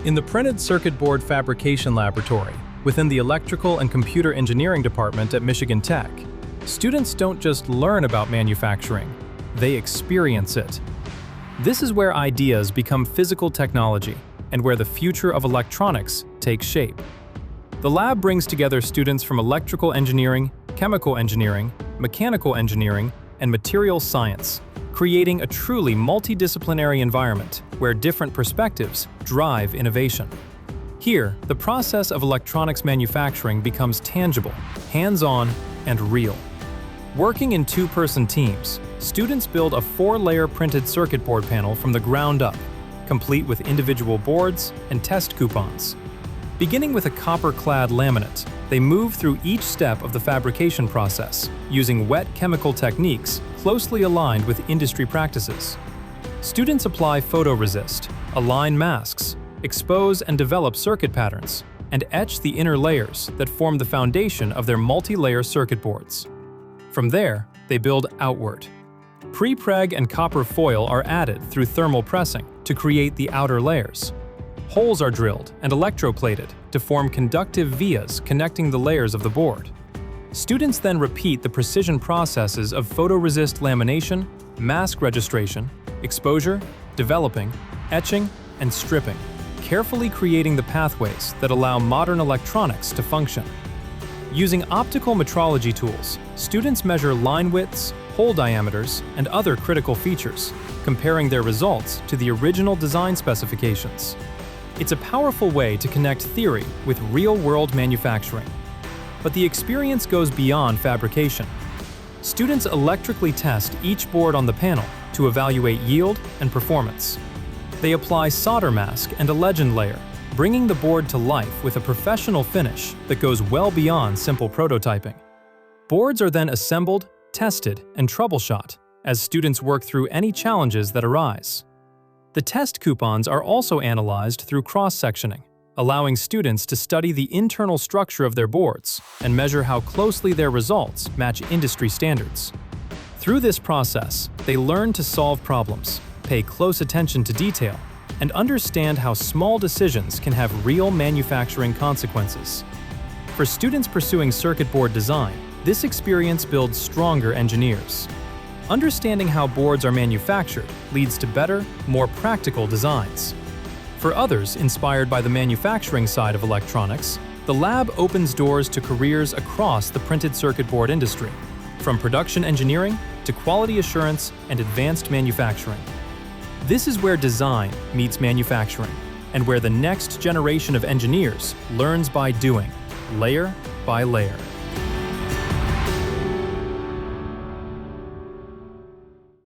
In the Printed Circuit Board Fabrication Laboratory, within the Electrical and Computer Engineering Department at Michigan Tech, students don't just learn about manufacturing, they experience it. This is where ideas become physical technology and where the future of electronics takes shape. The lab brings together students from electrical engineering, chemical engineering, mechanical engineering, and material science, creating a truly multidisciplinary environment where different perspectives drive innovation. Here, the process of electronics manufacturing becomes tangible, hands-on, and real. Working in two-person teams, students build a 4-layer printed circuit board panel from the ground up, complete with individual boards and test coupons. Beginning with a copper-clad laminate, they move through each step of the fabrication process, using wet chemical techniques closely aligned with industry practices. Students apply photoresist, align masks, expose and develop circuit patterns, and etch the inner layers that form the foundation of their multi-layer circuit boards. From there, they build outward. Pre-preg and copper foil are added through thermal pressing to create the outer layers. Holes are drilled and electroplated to form conductive vias connecting the layers of the board. Students then repeat the precision processes of photoresist lamination, mask registration, exposure, developing, etching, and stripping, carefully creating the pathways that allow modern electronics to function. Using optical metrology tools, students measure line widths, hole diameters, and other critical features, comparing their results to the original design specifications. It's a powerful way to connect theory with real-world manufacturing. But the experience goes beyond fabrication. Students electrically test each board on the panel to evaluate yield and performance. They apply solder mask and a legend layer, bringing the board to life with a professional finish that goes well beyond simple prototyping. Boards are then assembled, tested, and troubleshot as students work through any challenges that arise. The test coupons are also analyzed through cross-sectioning, allowing students to study the internal structure of their boards and measure how closely their results match industry standards. Through this process, they learn to solve problems, pay close attention to detail, and understand how small decisions can have real manufacturing consequences. For students pursuing circuit board design, this experience builds stronger engineers. Understanding how boards are manufactured leads to better, more practical designs. For others inspired by the manufacturing side of electronics, the lab opens doors to careers across the printed circuit board industry, from production engineering to quality assurance and advanced manufacturing. This is where design meets manufacturing, and where the next generation of engineers learns by doing, layer by layer.